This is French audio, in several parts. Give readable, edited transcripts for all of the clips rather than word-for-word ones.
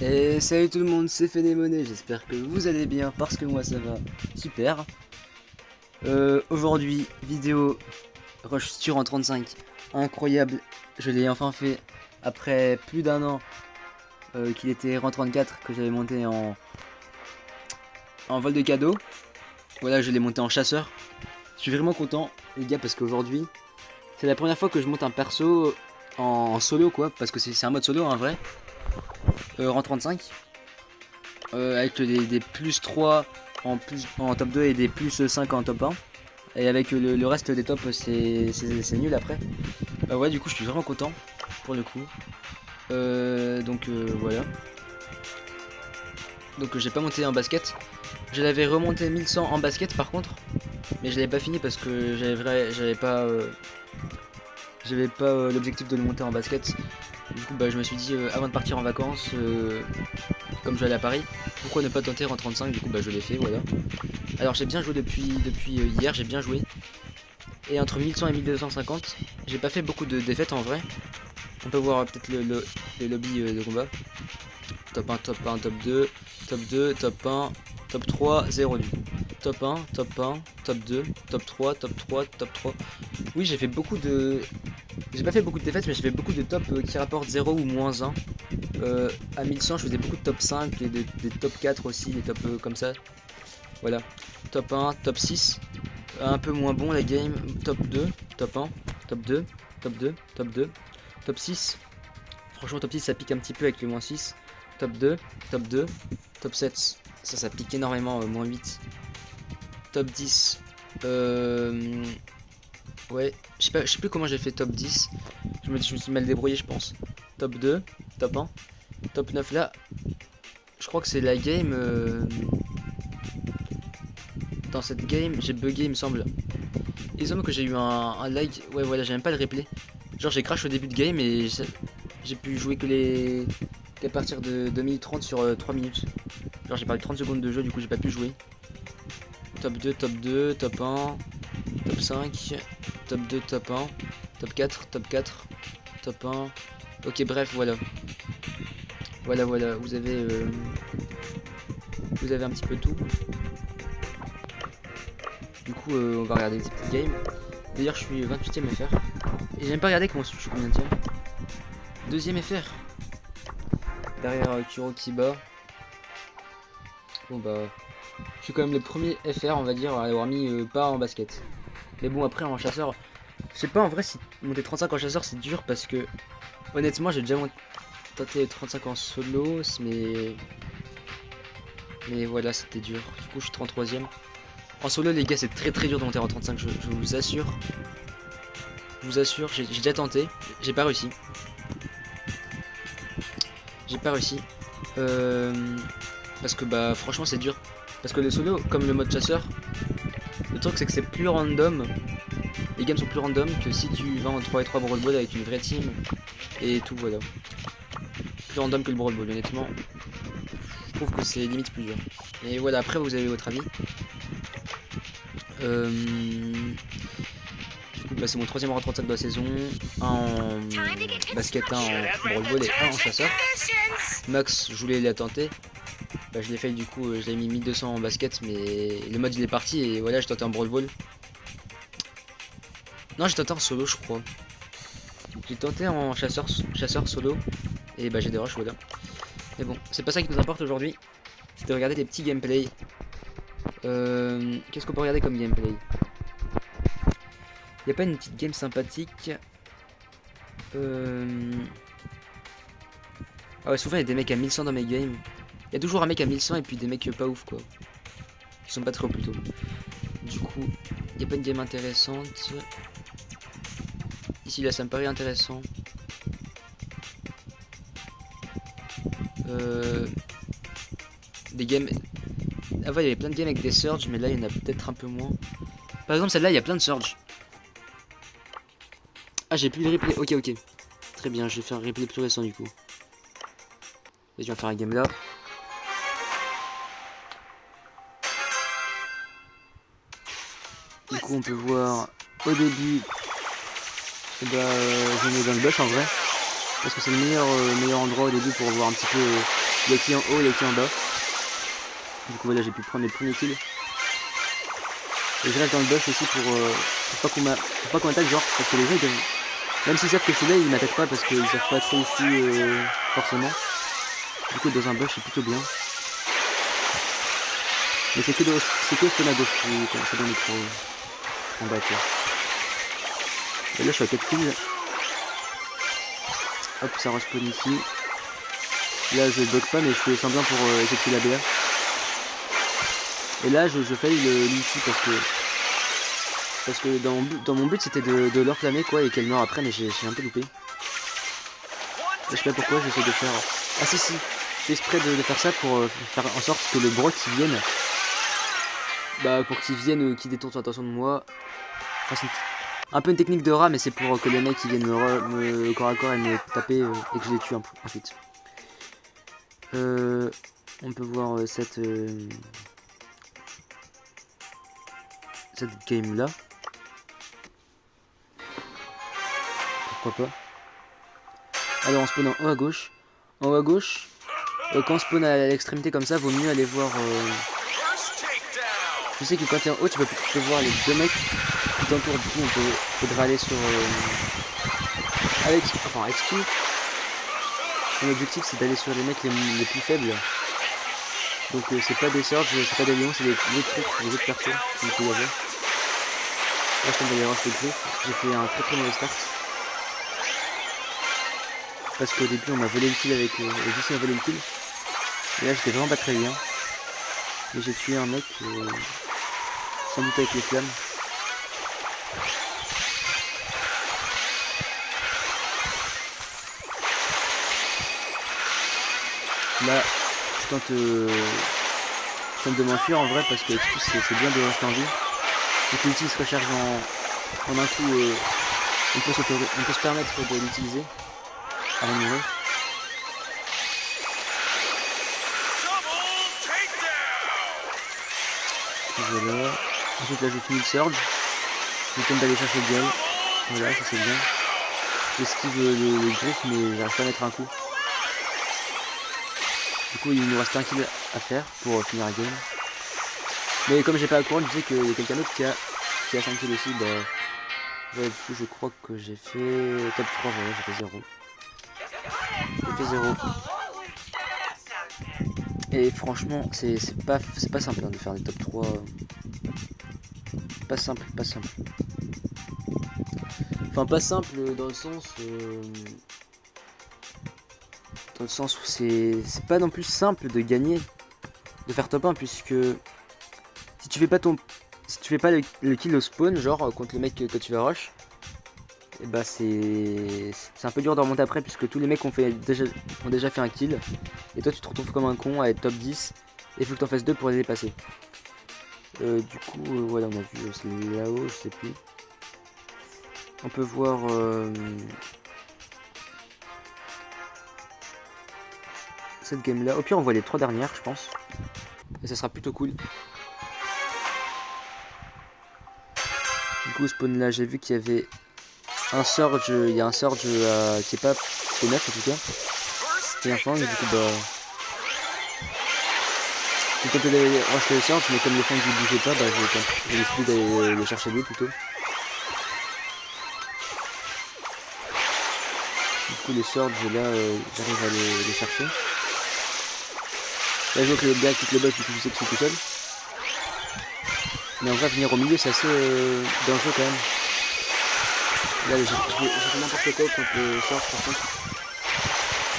Et salut tout le monde, c'est Fénémoné, j'espère que vous allez bien parce que moi ça va super. Aujourd'hui, vidéo Rush sur en 35, incroyable, je l'ai enfin fait après plus d'un an qu'il était en 34 que j'avais monté en vol de cadeau. Voilà, je l'ai monté en chasseur. Je suis vraiment content les gars parce qu'aujourd'hui c'est la première fois que je monte un perso en solo quoi, parce que c'est un mode solo en vrai, en 35. Avec des plus 3 en top 2 et des plus 5 en top 1. Et avec le reste des tops, c'est nul après. Bah ouais, du coup, je suis vraiment content pour le coup. Voilà. Donc j'ai pas monté en basket. Je l'avais remonté 1100 en basket par contre. Mais je l'avais pas fini parce que j'avais pas l'objectif de le monter en basket. Du coup, bah, je me suis dit, avant de partir en vacances, comme je vais aller à Paris, pourquoi ne pas tenter en 35. Du coup, bah, je l'ai fait, voilà. Alors j'ai bien joué depuis hier, j'ai bien joué. Et entre 1100 et 1250, j'ai pas fait beaucoup de défaites en vrai. On peut voir peut-être les lobbies de combat. Top 1, top 1, top 2, top 2, top 1, top 3, 0 du coup. Top 1, top 1, top 2, top 3, top 3, top 3. Oui, j'ai fait beaucoup de... J'ai pas fait beaucoup de défaites, mais j'ai fait beaucoup de tops qui rapportent 0 ou moins 1. À 1100, je faisais beaucoup de top 5 et des top 4 aussi, des tops comme ça. Voilà. Top 1, top 6. Un peu moins bon la game. Top 2, top 1, top 2, top 2, top 2, top 6. Franchement, top 6 ça pique un petit peu avec le moins 6. Top 2, top 2, top 7. Ça pique énormément, moins 8. Top 10. Ouais, je sais plus comment j'ai fait top 10. Je me suis mal débrouillé, je pense. Top 2, top 1, top 9 là. Je crois que c'est la game. Dans cette game, j'ai bugué, il me semble. Il me semble que j'ai eu un lag. Ouais, voilà, j'ai même pas le replay. Genre, j'ai crash au début de game et j'ai pu jouer qu'à partir de 2030 sur 3 minutes. Genre, j'ai perdu 30 secondes de jeu, du coup, j'ai pas pu jouer. Top 2, top 2, top 1, top 5, top 2, top 1, top 4, top 4, top 1. Ok, bref, voilà. Voilà, vous avez un petit peu tout. Du coup, on va regarder des petites games. D'ailleurs, je suis 28ème FR. Et j'ai même pas regardé comment je suis combien de deuxième FR. Derrière Kuro Kiba. Bon bah, je suis quand même le premier FR, on va dire, à avoir mis pas en basket. Mais bon, après en chasseur, je sais pas en vrai si monter 35 en chasseur c'est dur parce que honnêtement, j'ai déjà tenté 35 en solo, mais voilà, c'était dur. Du coup, je suis 33ème. En solo, les gars, c'est très dur de monter en 35, je vous assure. Je vous assure, j'ai déjà tenté, j'ai pas réussi. J'ai pas réussi. Parce que bah franchement c'est dur. Parce que le solo, comme le mode chasseur, le truc c'est que c'est plus random. Les games sont plus random que si tu vas en 3 et 3 Brawl Ball avec une vraie team. Et tout voilà. Plus random que le Brawl Ball honnêtement. Je trouve que c'est limite plus dur. Et voilà, après vous avez votre avis. Du coup bah, c'est mon troisième rang 35 de la saison. Un en basket, un en Brawl Ball et un en chasseur. Max, je voulais la tenter. Bah, je l'ai fait du coup, j'ai mis 1200 en basket, mais le mode il est parti et voilà, j'ai tenté un Brawl Ball. Non, j'ai tenté en solo, je crois. J'ai tenté en chasseur solo et bah j'ai des rushs, voilà. Mais bon, c'est pas ça qui nous importe aujourd'hui, c'est de regarder des petits gameplays. Qu'est-ce qu'on peut regarder comme gameplay? Y a pas une petite game sympathique? Ah ouais, souvent il y a des mecs à 1100 dans mes games. Il y a toujours un mec à 1100 et puis des mecs pas ouf quoi. Qui sont pas très hauts plutôt. Du coup, il n'y a pas une game intéressante. Ici là ça me paraît intéressant. Des games. Avant il y avait plein de games avec des surges, mais là il y en a peut-être un peu moins. Par exemple celle-là il y a plein de surges. Ah j'ai plus le replay. Ok. Très bien, je vais faire un replay plus récent du coup. Et je vais faire un game là. Du coup on peut voir au début. Bah je me mets dans le bush en vrai. Parce que c'est le meilleur endroit au début pour voir un petit peu les qui en haut et les qui en bas. Du coup voilà, j'ai pu prendre mes premiers kills. Et je reste dans le bush aussi pour pas qu'on m'attaque, genre, parce que les gens ils peuvent... Même s'ils savent que je suis là, ils m'attaquent pas parce qu'ils savent pas trop où je suis forcément. Du coup dans un bush c'est plutôt bien. Mais c'est que spawn à gauche qui commence à donner trop en bas quoi. Et là je suis à 4 kills. Hop, ça respawn ici. Là je bug pas mais je fais semblant pour exécuter la BR. Et là je fail l'ulti parce que dans mon but c'était de l'enflammer quoi et qu'elle meurt après, mais j'ai un peu loupé. Et je sais pas pourquoi j'essaie de faire... Ah si, j'ai exprès de faire ça pour faire en sorte que le broc qui vienne... Bah pour qu'il vienne, qu'il détourne son attention de moi. Enfin c'est un peu une technique de rat, mais c'est pour que les mecs qui viennent me corps à corps et me taper et que je les tue ensuite. On peut voir cette game là. Pourquoi pas. Alors on spawn en haut à gauche. En haut à gauche, quand on spawn à l'extrémité comme ça, vaut mieux aller voir... Je sais que quand tu es en haut, tu peux voir les deux mecs qui t'entourent. Du coup, faudra aller sur... avec Stu. Mon objectif, c'est d'aller sur les mecs les plus faibles. Donc c'est pas des Surge, c'est pas des lions, c'est des trucs, des autres persos qu'il peut y avoir. Là je tombe dans les roches de griffes. J'ai fait un très mauvais start. Parce qu'au début on m'a volé le kill avec... Jussi m'a volé le kill. Et là j'étais vraiment pas très bien. Mais j'ai tué un mec sans doute avec les flammes. Là je tente de m'enfuir en vrai parce que c'est bien de rester en vie. Donc l'ulti se recharge en un coup. On peut se permettre de l'utiliser avant de mourir. Voilà. Ensuite là je finis le surge. Je tente d'aller chercher le gel. Voilà, ça c'est bien. J'esquive le griffe mais j'arrive pas à mettre un coup. Du coup il nous reste un kill à faire pour finir la game. Mais comme j'ai pas la couronne, je sais qu'il y a quelqu'un d'autre qui a 5 kills aussi. Bah, ouais, du coup je crois que j'ai fait top 3, voilà, j'ai fait 0. J'ai fait 0. Et franchement c'est pas simple hein, de faire des top 3. Pas simple. Enfin pas simple dans le sens où c'est pas non plus simple de gagner, de faire top 1, puisque si tu fais pas le kill au spawn, genre contre le mec que tu vas rush, et bah c'est un peu dur de remonter après, puisque tous les mecs ont déjà fait un kill, et toi tu te retrouves comme un con à être top 10, et il faut que tu en fasses 2 pour les dépasser. Du coup, voilà, on a vu, c'est là-haut, je sais plus. On peut voir... cette game là. Au pire on voit les 3 dernières je pense. Et ça sera plutôt cool. Du coup spawn là j'ai vu qu'il y avait un surge. Il y a un surge qui est pas P9 en tout cas. Et un fang du coup bah... J'ai tenté d'aller rush le surge mais comme le fang il bougeait pas, bah j'ai décidé d'aller le chercher lui plutôt. Du coup les surge là j'arrive à les chercher. Là je vois que le gars quitte le bug, du coup je sais que c'est tout seul. Mais en vrai venir au milieu c'est assez dangereux quand même. Là j'ai fait n'importe quoi contre le sort par contre.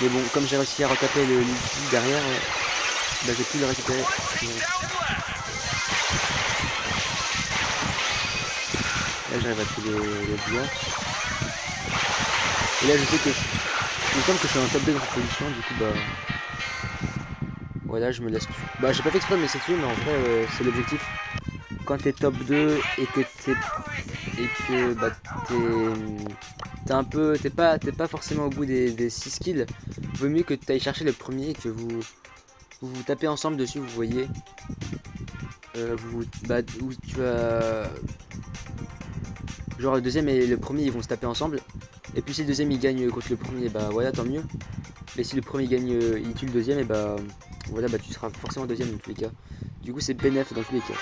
Mais bon comme j'ai réussi à retaper l'ulti derrière, bah j'ai pu le récupérer. Là j'arrive à tuer les blocs. Et là je sais que il me semble que je suis en top 2 dans cette position, du coup bah... Voilà, je me laisse tuer. Bah j'ai pas fait exprès de me laisser tuer, mais en vrai c'est l'objectif. Quand t'es top 2 et que bah t'es pas forcément au bout des 6 kills, vaut mieux que tu ailles chercher le premier et que vous tapez ensemble dessus, vous voyez. Où tu as... Genre le deuxième et le premier ils vont se taper ensemble. Et puis si le deuxième il gagne contre le premier, bah voilà, tant mieux. Mais si le premier gagne, il tue le deuxième, et bah voilà, bah tu seras forcément deuxième dans tous les cas. Du coup c'est bénéf dans tous les cas.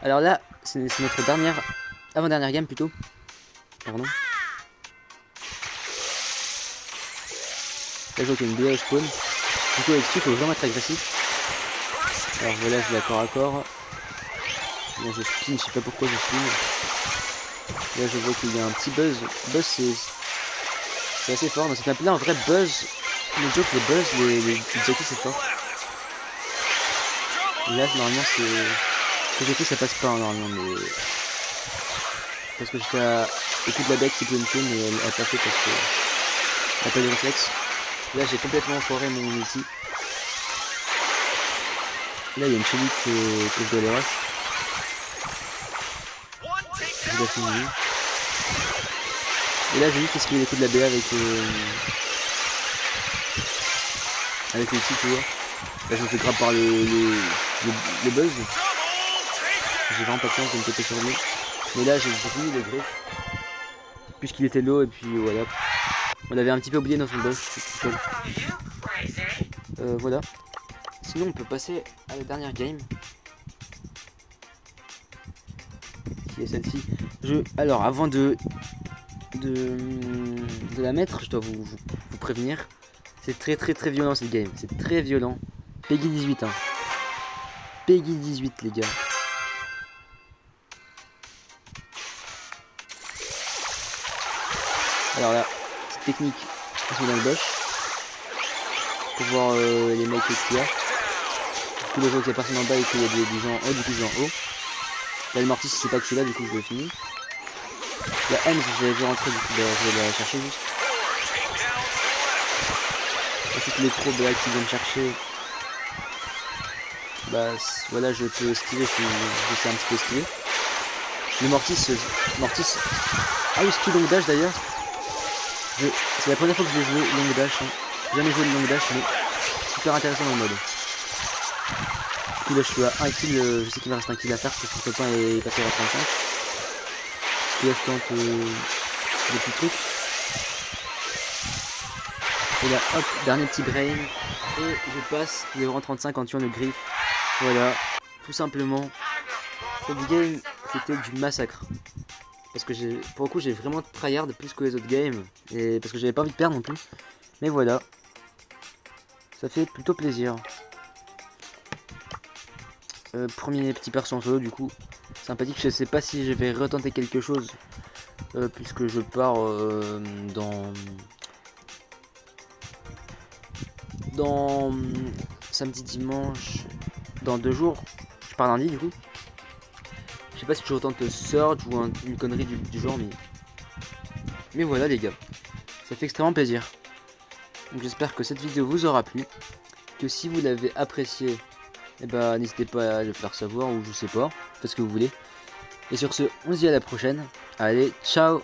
Alors là, c'est notre dernière, avant-dernière game plutôt. Pardon. Là je vois qu'il y a une BA au spawn. Du coup avec il faut vraiment être agressif. Alors voilà, je l'ai à corps à corps. Là je spin, je sais pas pourquoi je spin. Là je vois qu'il y a un petit buzz. Buzz c'est assez fort. Dans cette map là, en vrai buzz, le joke, les buzz, les jackies c'est fort. Et là normalement c'est... Ce que j'ai fait ça passe pas hein, normalement mais... Parce que j'étais au coup de la deck qui pouvait me tuer mais elle a pas fait parce que... Elle a pas de réflexe. Là j'ai complètement foiré mon ulti. Là il y a une chenille que je dois aller rush. Je dois finir. Et là j'ai juste esquivé les coups de la BA avec l'ulti tu vois. Là je me fais grab par le buzz. J'ai vraiment pas de chance de me péter sur lui. Mais là j'ai fini le griff. Puisqu'il était low et puis voilà. On l'avait un petit peu oublié dans son buzz. Voilà. Sinon on peut passer à la dernière game. Qui est celle-ci. Alors avant de la mettre, je dois vous prévenir. C'est très violent cette game. C'est très violent. Peggy 18 hein. Peggy 18 les gars. Alors là, petite technique, on se met dans le bush pour voir les mecs qu'il y a. Du coup, le jeu qu'il y a personne en bas et qu'il y a des gens en haut, du coup je vais en haut. Là, le mortis, c'est pas que je suis là, du coup je le finis. La M, je l'avais vu rentrer, du coup bah, je vais la chercher juste. Ensuite, les probes là qui viennent chercher. Bah voilà, je peux esquiver, je sais un petit peu esquiver. Le mortis. Ah oui, skill long dash d'ailleurs. C'est la première fois que je vais jouer long dash. Hein. J'ai jamais joué le long dash, mais super intéressant dans le mode. Du coup là je suis à 1 kill, je sais qu'il me reste un kill à faire parce que son copain est passé à 35. Et là je tente des petits trucs. Et là hop, dernier petit brain. Et je passe le rang 35 en tuant le griffe. Voilà, tout simplement. Cette game c'était du massacre. Parce que pour le coup j'ai vraiment tryhard plus que les autres games. Et parce que j'avais pas envie de perdre non plus. Mais voilà. Ça fait plutôt plaisir. Premier petit perso en solo du coup. Sympathique, je sais pas si je vais retenter quelque chose. Puisque je pars dans samedi, dimanche. Dans 2 jours. Je pars lundi du coup. Je sais pas si je retente Surge ou une connerie du genre, mais voilà les gars, ça fait extrêmement plaisir. Donc j'espère que cette vidéo vous aura plu, que si vous l'avez apprécié, eh ben, n'hésitez pas à le faire savoir ou je sais pas, faites ce que vous voulez. Et sur ce, on se dit à la prochaine. Allez, ciao!